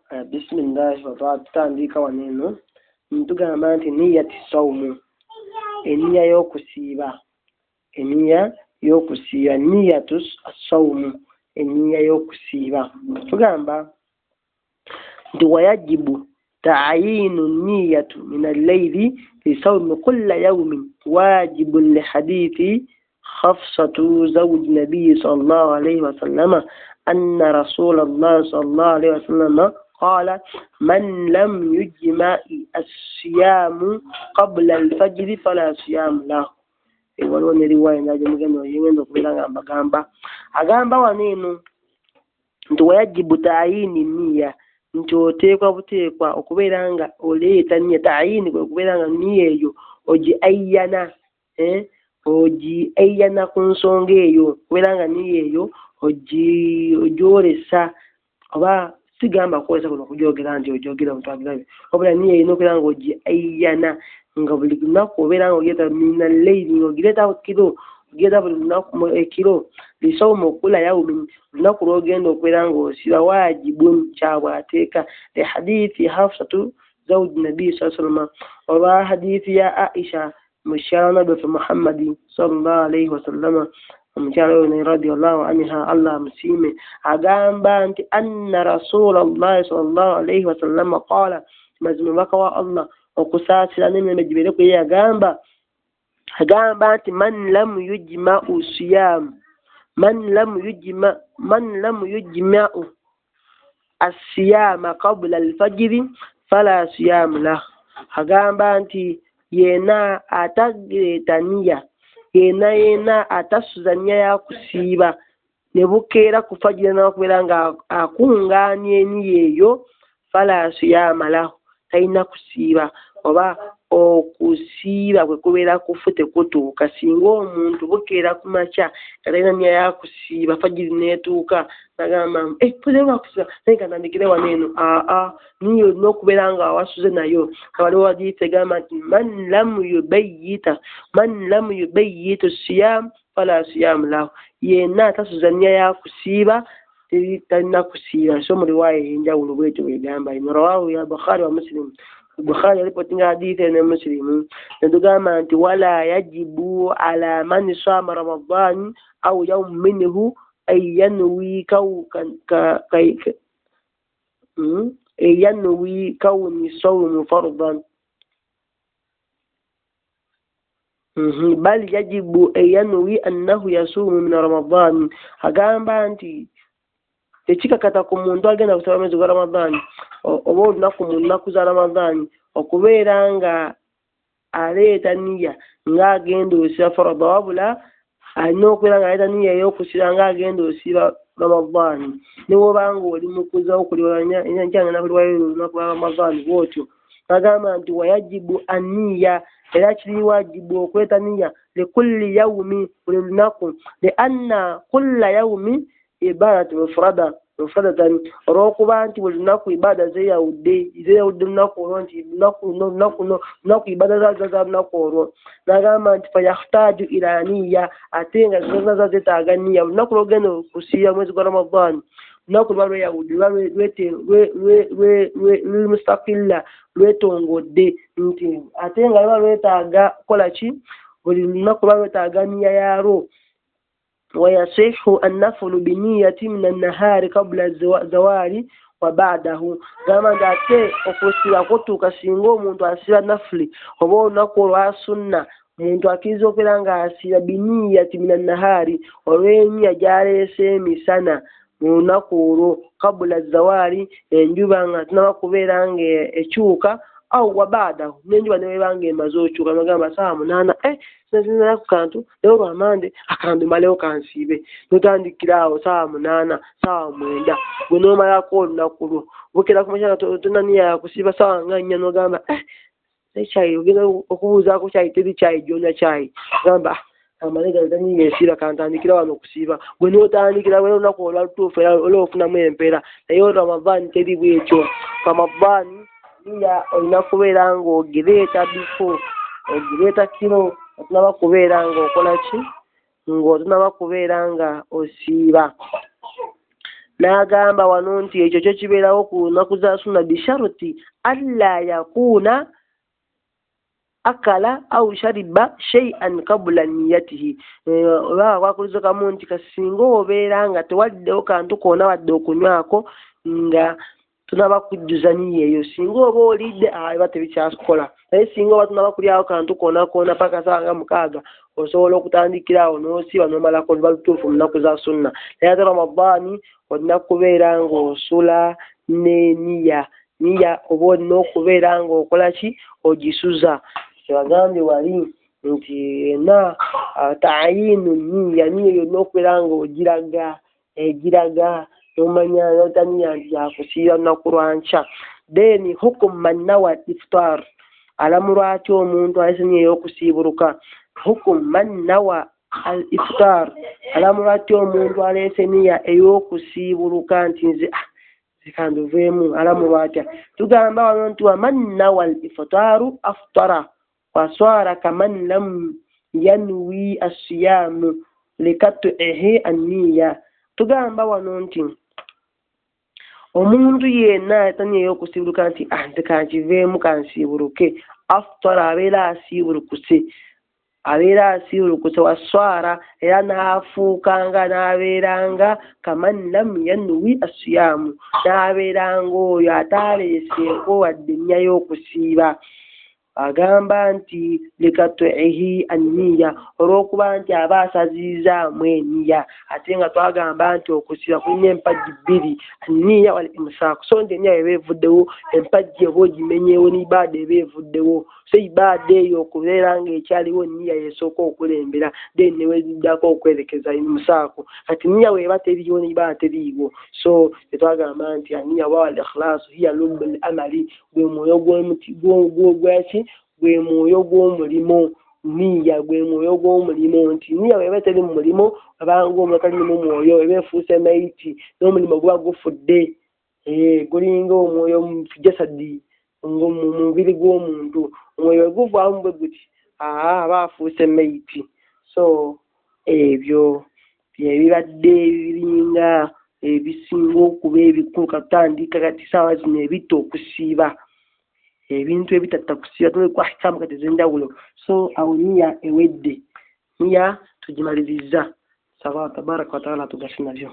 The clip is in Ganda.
Bismillah wa tutandika waneno ntugamba nti niyati sawmu eniya y'okusiiba niyatu as-sawmu eniya y'okusiiba tugamba nti wayajibu ta'yinu niyatu min al-layli li sawmi kulli yawmin wajibun li hadithi Hafsatu zawj nabiy sallallahu alayhi wa sallam anna rasulullah sallallahu alayhi wa sallam قال من لم يجمع الصيام قبل الفجر فلا صيام له. Waliwo ne riwaya naje mugendo yengendo kubiranga agamba waneno nti wayajibu ta'yini niyya nti oteekwa buteekwa okubeeranga oleeta niyya ta'yini okubeeranga niyya eyo ogi ayyana ku nsonga eyo okubeeranga niyya eyo ogyolesa oba sigamba kwesa kuno kujogera nti ojogera mutagirabe obula niye ino kiranga oji ayyana nga buli lunaku obeera nga ogeta mina leyli ng'ogireta kiro ogeta buli lunaku ekiro lisawmu kula yawmin lunaku lw'ogenda okubeera nga osiba waajibun kyabwateeka le hadithi Hafsatu zawj nabi sallallahu alayhi wa sallam oba hadithi ya Aisha mushara nabi Muhammad sallallahu alayhi wa sallam mchalo radiyallahu anha Allah msime agamba nti anna rasulullah sallallahu alayhi wa sallam qala mazmumaka wa Allah okusasira nene mejibere ko agamba nti man lam yujma usiyam man lam yujma as-siyama qabla al-fajr fala siyam lah agamba nti yena atagetania yena atasuzanya ya kusiiba ne bukeera kufagira n'okubeera nga akunganye niyeyo fala siyama lahu talina kusiiba oba okusiiba kwe kubeera kufute kutuuka singa omuntu bukeera ku makya talina niya ya kusiiba fagiri neetuuka nagamba pozerwa kusiiba naye katandikire waneeno niyo n'okubeera nga wasuze nayo waliwo hadiisi egamba nti man lam yubayyitu siyam fala siyam lahu yenna atasuza niya ya kusiiba talina kusiiba so mu riwaya enjawulo bwetyo bwegamba ino rawahu ya Bukhari wa Muslim Bukhari alipotinga hadithi ya Muslim natugamba nti wala yajibu ala man sama Ramadan au yawm minhu ay yanwi kawni sawm fardan bal yajibu ay yanwi annahu yasumu min Ramadan agamba nti tekikakata ku muntu agenda kusaba mwezi gwa Ramadani oba olunaku mu nnaku za Ramadani okubeera nga aleeta niyya ng'agenda osiba farada wabula alina okubeera nga aleeta niyya ey'okusiba ng'agenda osiba Ramadani ne bw'oba nga oli mukuzawo kuliwanya enkyanga kuliwayo olunaku lwa Ramadani bw'otyo agamba nti wayajibu anniya era kiri wajibu okweta niyya likulli yawmi buli lunaku li anna kulla yawmi ibadatu mufradatan olw'okuba nti buli lunaku ibada zeeyawudde lunaku olwo nti lunaku ibada za lunaku olwo n'agamba nti fayahtaju ila niyya ate nga zaza zetaaga niyya lunaku lw'ogenda okusiiba mwezi gwa Ramadani lunaku luba lweyawudde luli mustaqilla lwetongodde nti ate nga luba lwetaaga kukola ki buli lunaku luba lwetaaga niyya yaalwo ويصح النفل بنية من النهار قبل الزوال وبعده كما جاءت okusiba kutuuka singa omuntu asiba nafuli oba olunaku olwa sunna omuntu akiriza okubeera nga asiba biniyati min annahari olw'eniya gyaleese emisana mu lunaku olwo kabula zawaali enjuba nga tunaba kubeera nga ekyuka au wabadahu n'enjuba neweba nga emaze okyuka nogamba saawa 8 sinazinaku kantu leero lwamande akantu malewo kansiibe notandikira awo saawa 8 saawa 9 gwe noomalako olunaku lwo bukera ku makya tonaniya yakusiiba saawa nga 4 nogamba ekyayi ogenda okubuuzaako kyayi teri kyayi gyonywa kyayi gamba amalega taniya esiiba kantandikira wano okusiiba gwe nootandikira bwe olunaku olwalutuufu era olwofunamu empeera naye Ramadani teri bwekyo Ramadani niya olina kubeera nga ogireeta bifo ogireeta kiro otunaba kubeera nga okola ki ng'otunaba kubeera nga osiiba n'agamba wano nti ekyo kyo kibeerawo ku nnaku za sunna bisharuti alla yakuna akala au shariba shay'an qabla niyatihi. Oba wakulizo kamu nti kasinga obeera nga tewaddewo kantu koona wadde okunywako nga tunaba kujjuza niyo eyo. Singa oba olidde eba tebikyakola, naye singa oba tunaba kulyawo kantu koona koona paka sanga 6 osobola okutandikirawo n'osiiba n'omalako luba lutuufu mu nnaku za sunna. Naye ate Ramadaani olina kubeera ng'osula n'eniya oba olina okubeera ng'okola ki ogisuza. Kyebagambye wali nti taayinu niya yonna okubeera ng'ogiraga nomanya notaniya nti yakusiira lunaku lwankya. Then hukum man nawa iftar, alamu lwaki omuntu alese niya ey'okusiibuluka. Hukum man nawa al iftar, alamu lwaki omuntu alese niya ey'okusiibuluka nti nze zikanduveemu alamu lwaki. Tugamba wano nti waman nawa al iftaru aftara waswara kaman lam yanwi asiyamu likatu'ihi an-niyya. Tugamba wano nti omuntu yenna atanye y'okusiibuluka nti nze kankiveemu kansiibuluke, aftara abeera asiibulukuse waswara era n'afuukanga n'abeeranga kaman lam yanwi asiyamu, n'abeeranga oyo ataaleeseeko wadde ennya y'okusiiba. Agamba nti likatu'ihi an-niyya, olw'okuba nti aba asazizaamu eniya. Ate nga twagamba nti okusiiba kulina empagi 2, an-niyya wal imsaaku. So nti eniya eba evuddewo, empagi eba ogimenyeewo n'ibaada eba evuddewo. So ibaada eyo okubeera ng'ekyaliwo eniya yesooka okulembera, then neweziddako okwerekeza imsaaku. Kati eniya weeba teriiwo n'ibaada teriiwo. So tetwagamba nti an-niyya wa al-ikhlaasu hiya lubbul amali, gwe mwoyo gw'eki gwe mwoyo gw'omulimo. Niya gwe mwoyo gw'omulimo, nti niya weeba teri mu mulimo abanga omuntu talinamu mwoyo eba efuuse maiti, n'omulimo guba gufudde. Gulinga omwoyo mu jasadi, mu mubiri gw'omuntu, omwoyo guvaamu bwe guti aba afuuse maiti. So ebyo byebibadde ebiringa ebisinga okuba ebikulu katandika kati saawa zino ebita okusiiba, ebintu ebitatta kusiiba tulekwakisamu kati ez'enjawulo. So awo niya ewedde, niya tugimaliriza. Sawa, tabaraka wa taala tugase nabyo.